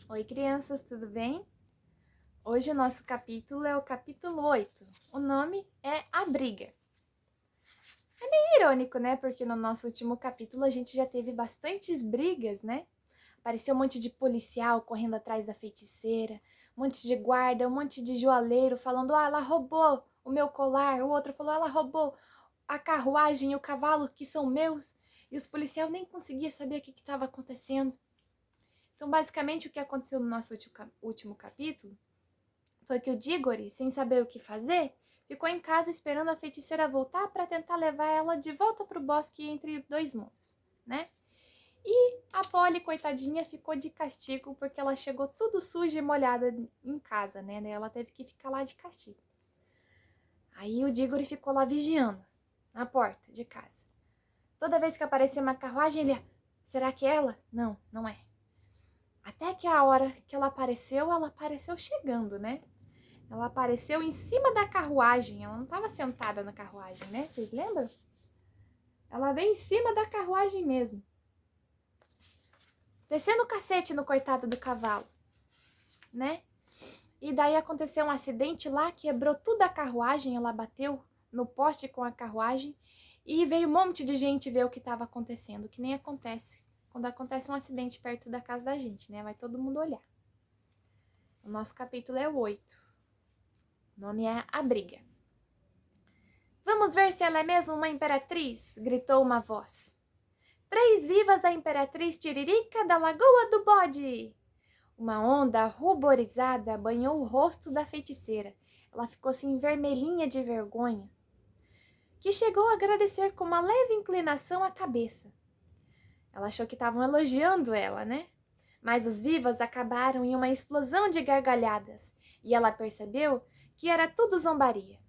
Oi, crianças, tudo bem? Hoje o nosso capítulo é o capítulo 8. O nome é A Briga. É meio irônico, né? Porque no nosso último capítulo a gente já teve bastantes brigas, né? Apareceu um monte de policial correndo atrás da feiticeira, um monte de guarda, um monte de joalheiro falando: ela roubou o meu colar. O outro falou: ela roubou a carruagem e o cavalo que são meus. E os policiais nem conseguiam saber o que estava acontecendo. Então, basicamente, o que aconteceu no nosso último capítulo foi que o Digory, sem saber o que fazer, ficou em casa esperando a feiticeira voltar para tentar levar ela de volta para o bosque entre dois mundos, né? E a Polly, coitadinha, ficou de castigo porque ela chegou tudo suja e molhada em casa, né? Daí ela teve que ficar lá de castigo. Aí o Digory ficou lá vigiando, na porta de casa. Toda vez que aparecia uma carruagem, ele... Será que é ela? Não, não é. Até que a hora que ela apareceu chegando, né? Ela apareceu em cima da carruagem. Ela não estava sentada na carruagem, né? Vocês lembram? Ela veio em cima da carruagem mesmo. Descendo o cacete no coitado do cavalo, né? E daí aconteceu um acidente lá, quebrou tudo a carruagem. Ela bateu no poste com a carruagem. E veio um monte de gente ver o que estava acontecendo. Que nem acontece quando acontece um acidente perto da casa da gente, né? Vai todo mundo olhar. O nosso capítulo é o 8. O nome é A Briga. Vamos ver se ela é mesmo uma imperatriz, gritou uma voz. 3 vivas da imperatriz Tiririca da Lagoa do Bode! Uma onda ruborizada banhou o rosto da feiticeira. Ela ficou assim vermelhinha de vergonha, que chegou a agradecer com uma leve inclinação a cabeça. Ela achou que estavam elogiando ela, né? Mas os vivas acabaram em uma explosão de gargalhadas, e ela percebeu que era tudo zombaria.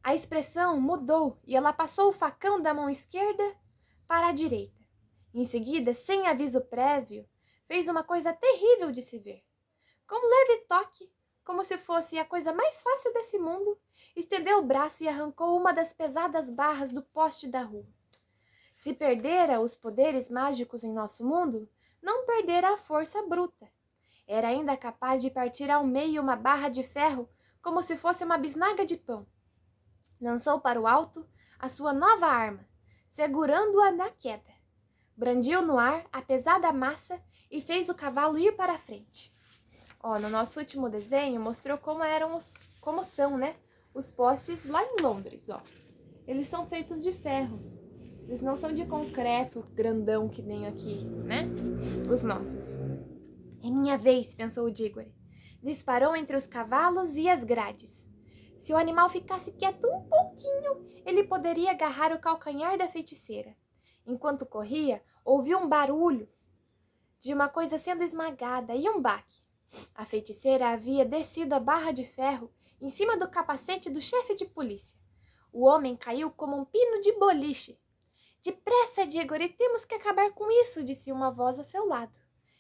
A expressão mudou e ela passou o facão da mão esquerda para a direita. Em seguida, sem aviso prévio, fez uma coisa terrível de se ver. Com um leve toque, como se fosse a coisa mais fácil desse mundo, estendeu o braço e arrancou uma das pesadas barras do poste da rua. Se perdera os poderes mágicos em nosso mundo, não perdera a força bruta. Era ainda capaz de partir ao meio uma barra de ferro como se fosse uma bisnaga de pão. Lançou para o alto a sua nova arma, segurando-a na queda. Brandiu no ar a pesada massa e fez o cavalo ir para a frente. No nosso último desenho mostrou como são, né? Os postes lá em Londres, Eles são feitos de ferro. Eles não são de concreto grandão que nem aqui, né? Os nossos. É minha vez, pensou o Digory. Disparou entre os cavalos e as grades. Se o animal ficasse quieto um pouquinho, ele poderia agarrar o calcanhar da feiticeira. Enquanto corria, ouviu um barulho de uma coisa sendo esmagada e um baque. A feiticeira havia descido a barra de ferro em cima do capacete do chefe de polícia. O homem caiu como um pino de boliche. Depressa, Digory, temos que acabar com isso, disse uma voz a seu lado.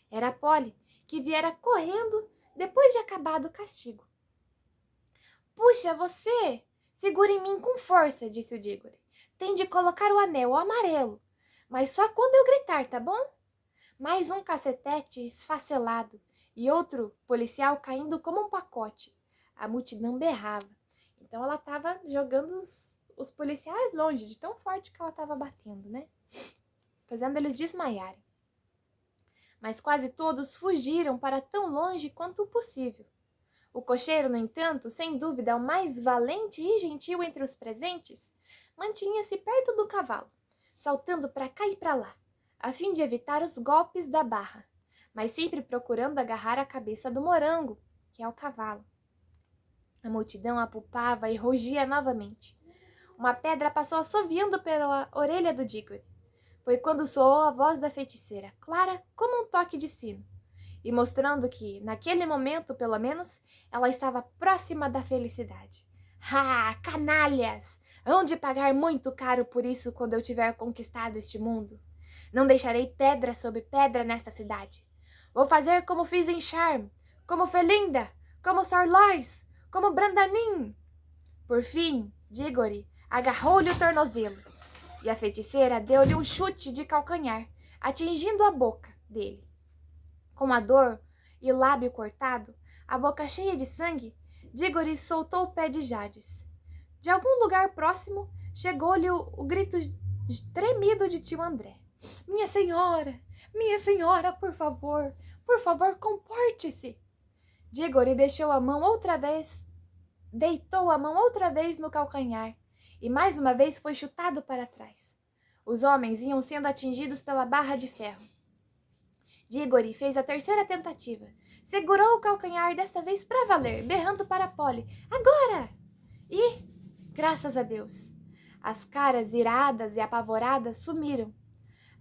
Era a Polly, que viera correndo depois de acabado o castigo. Puxa, você! Segura em mim com força, disse o Digory. Tem de colocar o anel amarelo, mas só quando eu gritar, tá bom? Mais um cacetete esfacelado e outro policial caindo como um pacote. A multidão berrava. Então ela estava jogando os policiais longe, de tão forte que ela estava batendo, né? Fazendo eles desmaiarem. Mas quase todos fugiram para tão longe quanto possível. O cocheiro, no entanto, sem dúvida o mais valente e gentil entre os presentes, mantinha-se perto do cavalo, saltando para cá e para lá, a fim de evitar os golpes da barra, mas sempre procurando agarrar a cabeça do morango, que é o cavalo. A multidão apupava e rugia novamente. Uma pedra passou assoviando pela orelha do Digory. Foi quando soou a voz da feiticeira, clara como um toque de sino, e mostrando que, naquele momento, pelo menos, ela estava próxima da felicidade. Ah, canalhas! Hão de pagar muito caro por isso quando eu tiver conquistado este mundo. Não deixarei pedra sobre pedra nesta cidade. Vou fazer como fiz em Charme, como Felinda, como Sorlois, como Brandanin. Por fim, Digory agarrou-lhe o tornozelo, e a feiticeira deu-lhe um chute de calcanhar, atingindo a boca dele. Com a dor e o lábio cortado, a boca cheia de sangue, Dígore soltou o pé de Jades. De algum lugar próximo, chegou-lhe o grito tremido de tio André. Minha senhora, por favor, comporte-se. Dígore deitou a mão outra vez no calcanhar e mais uma vez foi chutado para trás. Os homens iam sendo atingidos pela barra de ferro. Dígore fez a terceira tentativa. Segurou o calcanhar desta vez para valer, berrando para Polly. Agora! E, graças a Deus, as caras iradas e apavoradas sumiram.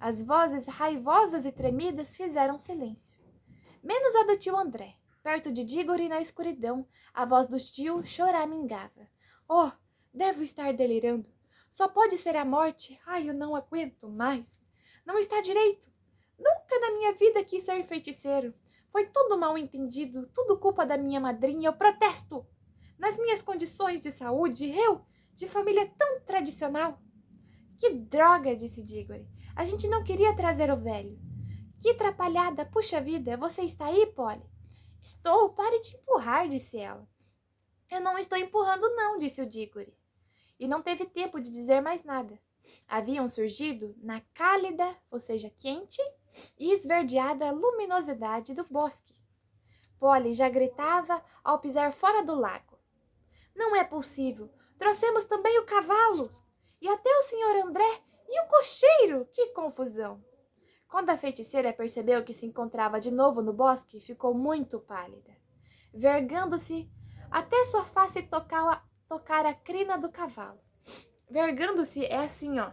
As vozes raivosas e tremidas fizeram silêncio. Menos a do tio André. Perto de Dígore na escuridão, a voz do tio choramingava. Oh, devo estar delirando. Só pode ser a morte. Ai, eu não aguento mais. Não está direito. Nunca na minha vida quis ser feiticeiro. Foi tudo mal entendido, tudo culpa da minha madrinha. Eu protesto. Nas minhas condições de saúde, eu, de família tão tradicional. Que droga, disse Dígore. A gente não queria trazer o velho. Que atrapalhada, puxa vida. Você está aí, Polly? Estou, pare de empurrar, disse ela. Eu não estou empurrando não, disse o Dígore. E não teve tempo de dizer mais nada. Haviam surgido na cálida, ou seja, quente, e esverdeada luminosidade do bosque. Polly já gritava ao pisar fora do lago. Não é possível. Trouxemos também o cavalo. E até o senhor André e o cocheiro. Que confusão. Quando a feiticeira percebeu que se encontrava de novo no bosque, ficou muito pálida. Vergando-se, até sua face tocar a crina do cavalo. Vergando-se é assim, ó.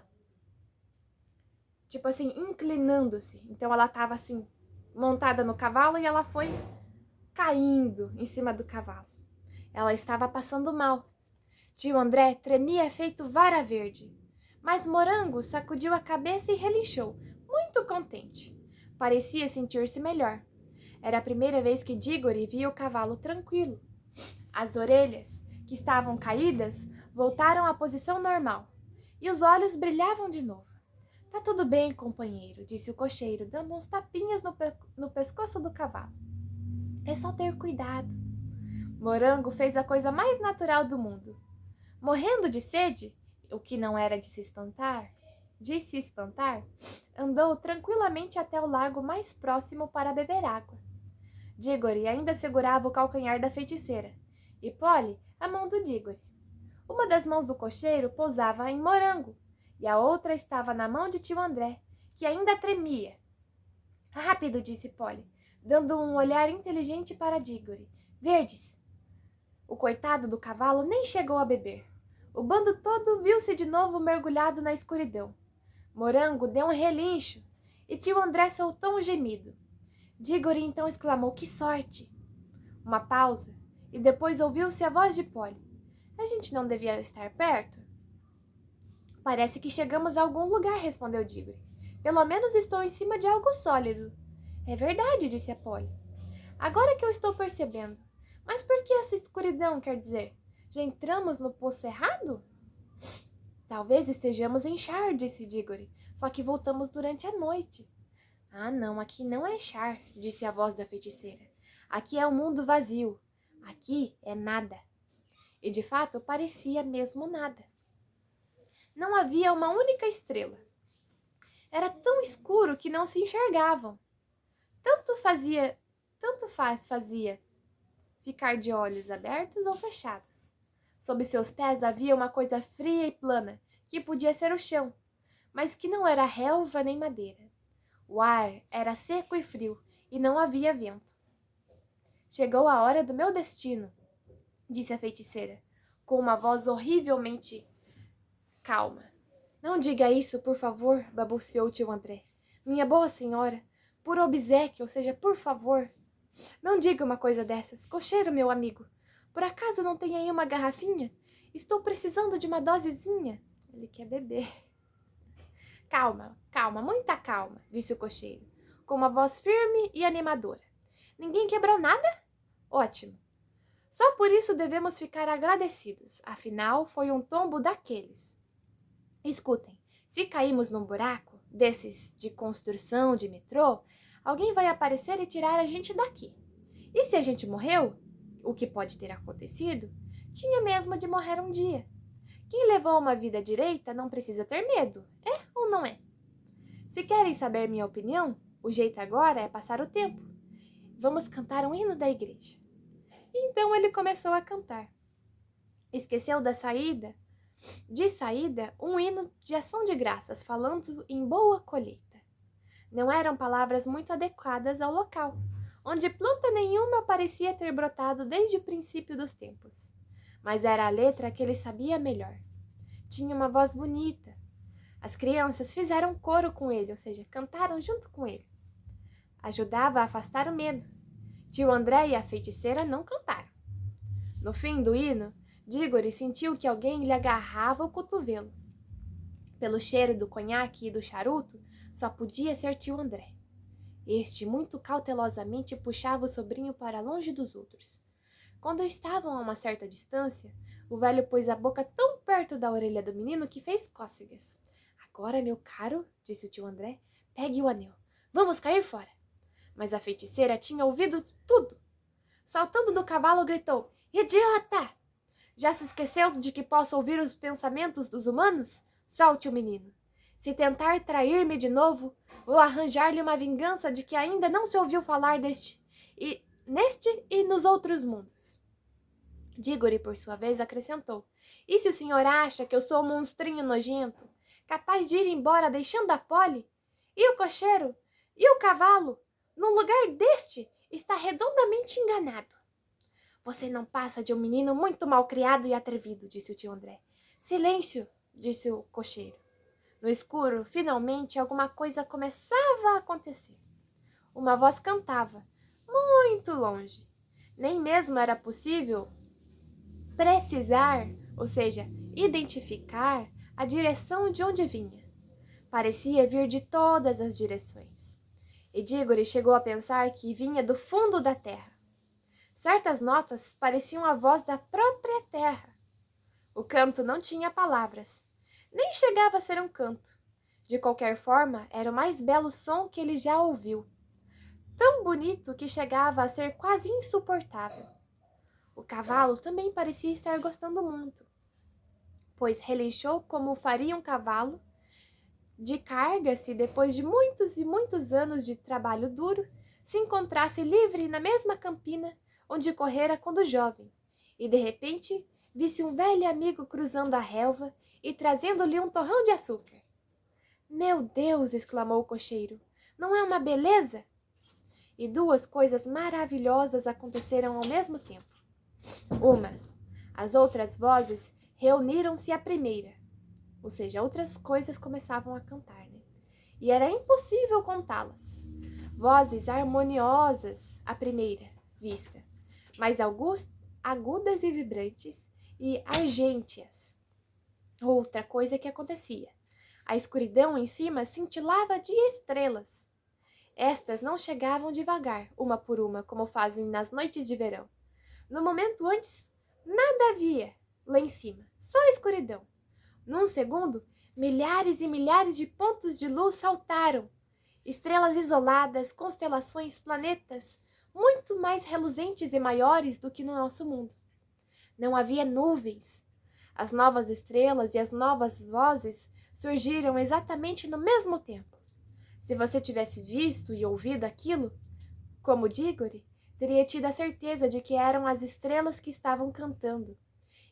Tipo assim, inclinando-se. Então ela estava assim, montada no cavalo e ela foi caindo em cima do cavalo. Ela estava passando mal. Tio André tremia feito vara verde. Mas Morango sacudiu a cabeça e relinchou, muito contente. Parecia sentir-se melhor. Era a primeira vez que Dígore via o cavalo tranquilo. As orelhas, que estavam caídas, voltaram à posição normal. E os olhos brilhavam de novo. Tá tudo bem, companheiro, disse o cocheiro, dando uns tapinhas no pescoço do cavalo. É só ter cuidado. Morango fez a coisa mais natural do mundo. Morrendo de sede, o que não era de se espantar, andou tranquilamente até o lago mais próximo para beber água. Dígore ainda segurava o calcanhar da feiticeira, e Polly a mão do Dígore. Uma das mãos do cocheiro pousava em Morango, e a outra estava na mão de tio André, que ainda tremia. Rápido, disse Polly, dando um olhar inteligente para Dígore. Verdes! O coitado do cavalo nem chegou a beber. O bando todo viu-se de novo mergulhado na escuridão. Morango deu um relincho e tio André soltou um gemido. Dígore então exclamou, que sorte! Uma pausa e depois ouviu-se a voz de Polly. A gente não devia estar perto? Parece que chegamos a algum lugar, respondeu Dígore. Pelo menos estou em cima de algo sólido. É verdade, disse a Polly. Agora que eu estou percebendo. Mas por que essa escuridão, quer dizer? Já entramos no poço errado? Talvez estejamos em Char, disse Dígore. Só que voltamos durante a noite. Ah, não, aqui não é Char, disse a voz da feiticeira. Aqui é um mundo vazio. Aqui é nada. E de fato parecia mesmo nada. Não havia uma única estrela. Era tão escuro que não se enxergavam. Tanto fazia ficar de olhos abertos ou fechados. Sob seus pés havia uma coisa fria e plana, que podia ser o chão, mas que não era relva nem madeira. O ar era seco e frio, e não havia vento. Chegou a hora do meu destino, disse a feiticeira, com uma voz horrivelmente calma. Não diga isso, por favor, balbuciou tio André. Minha boa senhora, por obséquio, ou seja, por favor. Não diga uma coisa dessas. Cocheiro, meu amigo, por acaso não tem aí uma garrafinha? Estou precisando de uma dosezinha. Ele quer beber. Calma, muita calma, disse o cocheiro, com uma voz firme e animadora. Ninguém quebrou nada? Ótimo. Só por isso devemos ficar agradecidos. Afinal, foi um tombo daqueles. Escutem, se caímos num buraco, desses de construção de metrô, alguém vai aparecer e tirar a gente daqui. E se a gente morreu, o que pode ter acontecido, tinha mesmo de morrer um dia. Quem levou uma vida direita não precisa ter medo, é ou não é? Se querem saber minha opinião, o jeito agora é passar o tempo. Vamos cantar um hino da igreja. Então ele começou a cantar. Esqueceu de saída, um hino de ação de graças, falando em boa colheita. Não eram palavras muito adequadas ao local, onde planta nenhuma parecia ter brotado desde o princípio dos tempos. Mas era a letra que ele sabia melhor. Tinha uma voz bonita. As crianças fizeram coro com ele, ou seja, cantaram junto com ele. Ajudava a afastar o medo. Tio André e a feiticeira não cantaram. No fim do hino, Dígore sentiu que alguém lhe agarrava o cotovelo. Pelo cheiro do conhaque e do charuto, só podia ser tio André. Este, muito cautelosamente, puxava o sobrinho para longe dos outros. Quando estavam a uma certa distância, o velho pôs a boca tão perto da orelha do menino que fez cócegas. Agora, meu caro, disse o tio André, pegue o anel. Vamos cair fora. Mas a feiticeira tinha ouvido tudo. Saltando do cavalo, gritou, idiota! Já se esqueceu de que posso ouvir os pensamentos dos humanos? Solte o menino. Se tentar trair-me de novo, vou arranjar-lhe uma vingança de que ainda não se ouviu falar neste e nos outros mundos. Dígore, por sua vez, acrescentou, e se o senhor acha que eu sou um monstrinho nojento, capaz de ir embora deixando a Polly? E o cocheiro? E o cavalo? No lugar deste, está redondamente enganado. Você não passa de um menino muito malcriado e atrevido, disse o tio André. Silêncio, disse o cocheiro. No escuro, finalmente, alguma coisa começava a acontecer. Uma voz cantava, muito longe. Nem mesmo era possível precisar, ou seja, identificar a direção de onde vinha. Parecia vir de todas as direções. E Dígore chegou a pensar que vinha do fundo da terra. Certas notas pareciam a voz da própria terra. O canto não tinha palavras, nem chegava a ser um canto. De qualquer forma, era o mais belo som que ele já ouviu. Tão bonito que chegava a ser quase insuportável. O cavalo também parecia estar gostando muito, pois relinchou como faria um cavalo de carga se, depois de muitos e muitos anos de trabalho duro, se encontrasse livre na mesma campina onde correra quando jovem, e de repente visse um velho amigo cruzando a relva e trazendo-lhe um torrão de açúcar. Meu Deus! Exclamou o cocheiro. Não é uma beleza? E duas coisas maravilhosas aconteceram ao mesmo tempo. As outras vozes reuniram-se à primeira, ou seja, outras coisas começavam a cantar, né? E era impossível contá-las. Vozes harmoniosas à primeira vista, mas agudas e vibrantes e argênteas. Outra coisa que acontecia. A escuridão em cima cintilava de estrelas. Estas não chegavam devagar, uma por uma, como fazem nas noites de verão. No momento antes, nada havia lá em cima, só escuridão. Num segundo, milhares e milhares de pontos de luz saltaram. Estrelas isoladas, constelações, planetas, muito mais reluzentes e maiores do que no nosso mundo. Não havia nuvens. As novas estrelas e as novas vozes surgiram exatamente no mesmo tempo. Se você tivesse visto e ouvido aquilo, como Dígore, teria tido a certeza de que eram as estrelas que estavam cantando,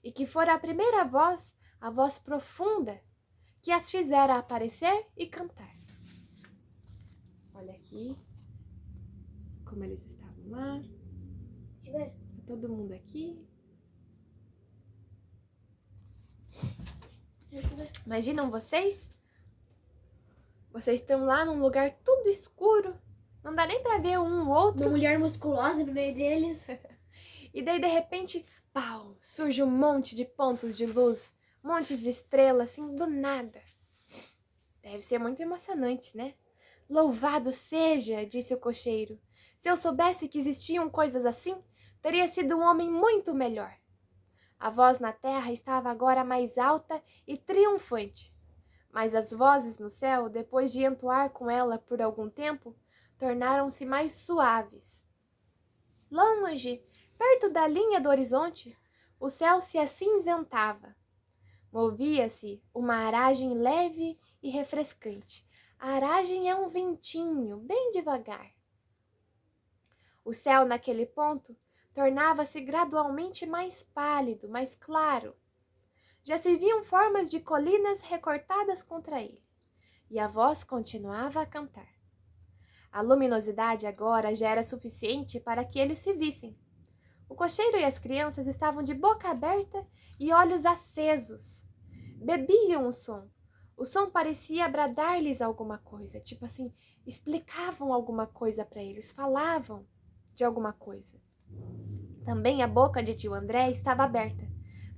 e que fora a primeira voz, a voz profunda, que as fizera aparecer e cantar. Olha aqui como eles estavam lá. Tá todo mundo aqui. Imaginam vocês? Vocês estão lá num lugar tudo escuro. Não dá nem pra ver um ou outro. Uma mulher musculosa no meio deles. E daí, de repente, pau, surge um monte de pontos de luz, montes de estrelas, assim, do nada. Deve ser muito emocionante, né? Louvado seja, disse o cocheiro. Se eu soubesse que existiam coisas assim, teria sido um homem muito melhor. A voz na terra estava agora mais alta e triunfante. Mas as vozes no céu, depois de entoar com ela por algum tempo, tornaram-se mais suaves. Longe, perto da linha do horizonte, o céu se acinzentava. Movia-se uma aragem leve e refrescante. A aragem é um ventinho, bem devagar. O céu, naquele ponto, tornava-se gradualmente mais pálido, mais claro. Já se viam formas de colinas recortadas contra ele, e a voz continuava a cantar. A luminosidade agora já era suficiente para que eles se vissem. O cocheiro e as crianças estavam de boca aberta e olhos acesos. Bebiam o som. O som parecia bradar-lhes alguma coisa, tipo assim, explicavam alguma coisa para eles, falavam de alguma coisa. Também a boca de tio André estava aberta,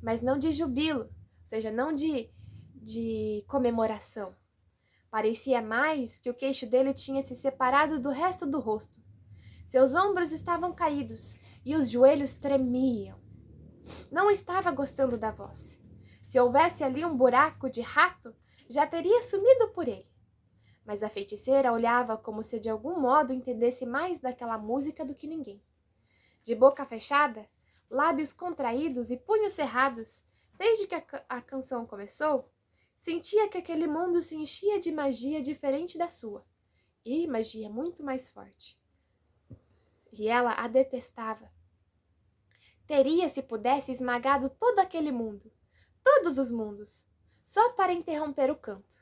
mas não de jubilo, ou seja, não de comemoração. Parecia mais que o queixo dele tinha se separado do resto do rosto. Seus ombros estavam caídos e os joelhos tremiam. Não estava gostando da voz. Se houvesse ali um buraco de rato, já teria sumido por ele. Mas a feiticeira olhava como se de algum modo entendesse mais daquela música do que ninguém. De boca fechada, lábios contraídos e punhos cerrados, desde que a canção começou, sentia que aquele mundo se enchia de magia diferente da sua, e magia muito mais forte. E ela a detestava. Teria, se pudesse, esmagado todo aquele mundo, todos os mundos, só para interromper o canto.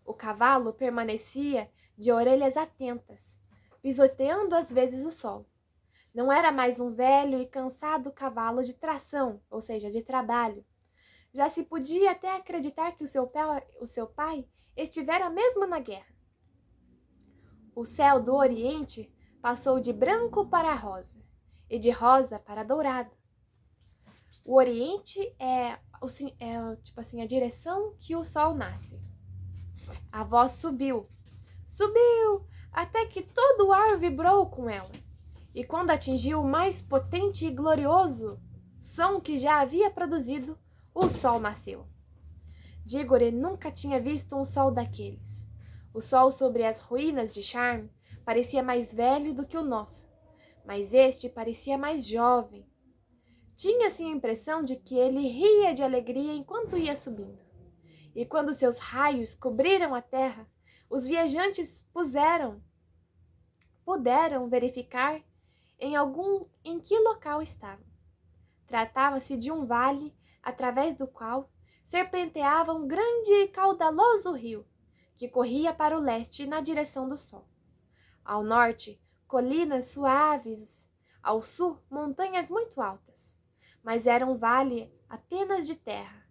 O cavalo permanecia de orelhas atentas, pisoteando às vezes o solo. Não era mais um velho e cansado cavalo de tração, ou seja, de trabalho. Já se podia até acreditar que o seu pai estivera mesmo na guerra. O céu do Oriente passou de branco para rosa e de rosa para dourado. O Oriente é tipo assim, a direção que o sol nasce. A voz subiu, até que todo o ar vibrou com ela. E quando atingiu o mais potente e glorioso som que já havia produzido, o sol nasceu. Dígore nunca tinha visto um sol daqueles. O sol sobre as ruínas de Charme parecia mais velho do que o nosso, mas este parecia mais jovem. Tinha-se a impressão de que ele ria de alegria enquanto ia subindo. E quando seus raios cobriram a terra, os viajantes puderam verificar em que local estavam. Tratava-se de um vale através do qual serpenteava um grande e caudaloso rio, que corria para o leste na direção do sol. Ao norte, colinas suaves, ao sul, montanhas muito altas. Mas era um vale apenas de terra,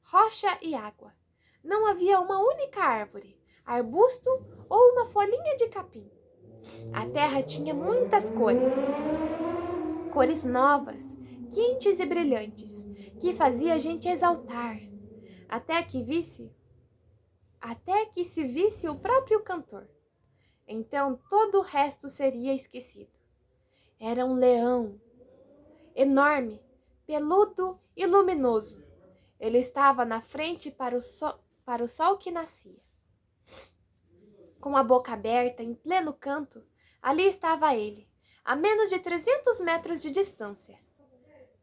rocha e água. Não havia uma única árvore, arbusto ou uma folhinha de capim. A terra tinha muitas cores, cores novas, quentes e brilhantes, que fazia a gente exaltar, até que se visse o próprio cantor. Então todo o resto seria esquecido. Era um leão, enorme, peludo e luminoso. Ele estava na frente para o sol que nascia. Com a boca aberta, em pleno canto, ali estava ele, a menos de 300 metros de distância.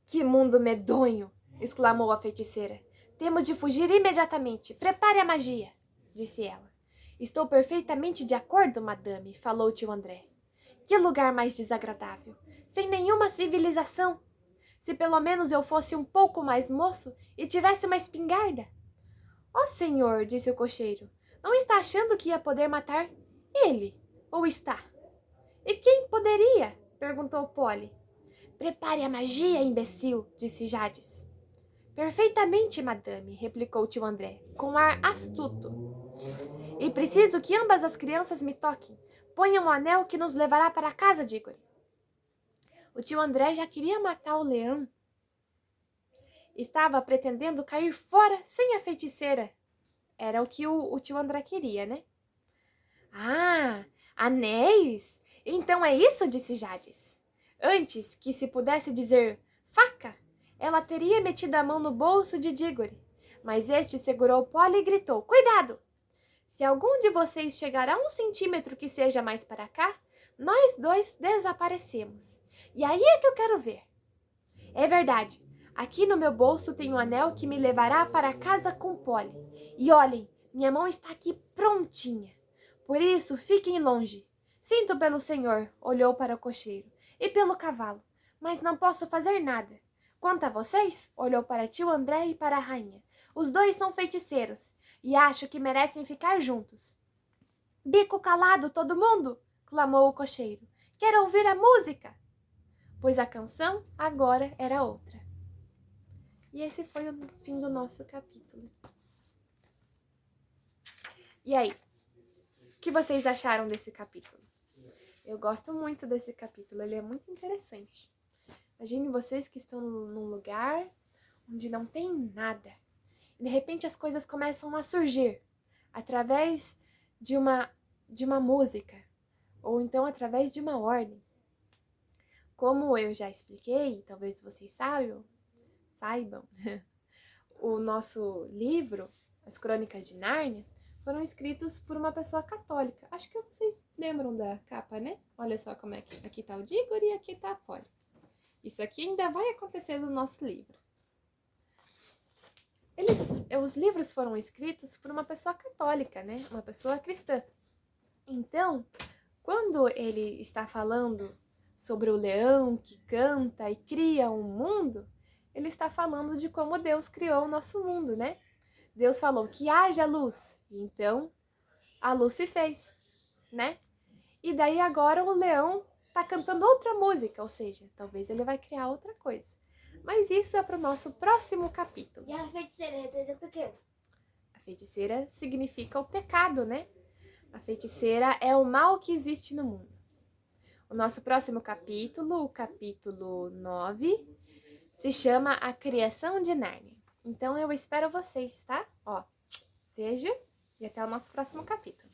Que mundo medonho! Exclamou a feiticeira. Temos de fugir imediatamente. Prepare a magia, disse ela. Estou perfeitamente de acordo, madame, falou tio André. Que lugar mais desagradável, sem nenhuma civilização. Se pelo menos eu fosse um pouco mais moço e tivesse uma espingarda. Ó senhor, disse o cocheiro, não está achando que ia poder matar ele, ou está? E quem poderia? Perguntou Polly. Prepare a magia, imbecil, disse Jades. Perfeitamente, madame, replicou tio André, com ar astuto. E preciso que ambas as crianças me toquem. Ponham o anel que nos levará para casa, Dígore. O tio André já queria matar o leão. Estava pretendendo cair fora sem a feiticeira. Era o que o tio André queria, né? Ah, anéis? Então é isso, disse Jades. Antes que se pudesse dizer faca, ela teria metido a mão no bolso de Dígore, mas este segurou Polly e gritou, cuidado! Se algum de vocês chegar a 1 centímetro que seja mais para cá, nós dois desaparecemos. E aí é que eu quero ver. É verdade. Aqui no meu bolso tem um anel que me levará para casa com Polly. E olhem, minha mão está aqui prontinha. Por isso, fiquem longe. Sinto pelo senhor, olhou para o cocheiro, e pelo cavalo, mas não posso fazer nada. Quanto a vocês, olhou para tio André e para a rainha. Os dois são feiticeiros, e acho que merecem ficar juntos. Bico calado, todo mundo! Clamou o cocheiro. Quero ouvir a música! Pois a canção agora era outra. E esse foi o fim do nosso capítulo. E aí? O que vocês acharam desse capítulo? Eu gosto muito desse capítulo, ele é muito interessante. Imagine vocês que estão num lugar onde não tem nada. E de repente as coisas começam a surgir através de uma música, ou então através de uma ordem. Como eu já expliquei, talvez vocês saibam, o nosso livro, As Crônicas de Nárnia, foram escritos por uma pessoa católica. Acho que vocês lembram da capa, né? Olha só como é que aqui tá o Dígoro e aqui tá a Polly. Isso aqui ainda vai acontecer no nosso livro. Os livros foram escritos por uma pessoa católica, né? Uma pessoa cristã. Então, quando ele está falando sobre o leão que canta e cria um mundo, ele está falando de como Deus criou o nosso mundo, né? Deus falou que haja luz, e então a luz se fez, né? E daí agora o leão tá cantando outra música, ou seja, talvez ele vai criar outra coisa. Mas isso é para o nosso próximo capítulo. E a feiticeira representa o quê? A feiticeira significa o pecado, né? A feiticeira é o mal que existe no mundo. O nosso próximo capítulo, o capítulo 9, se chama A Criação de Nárnia. Então eu espero vocês, tá? Ó, beijo e até o nosso próximo capítulo.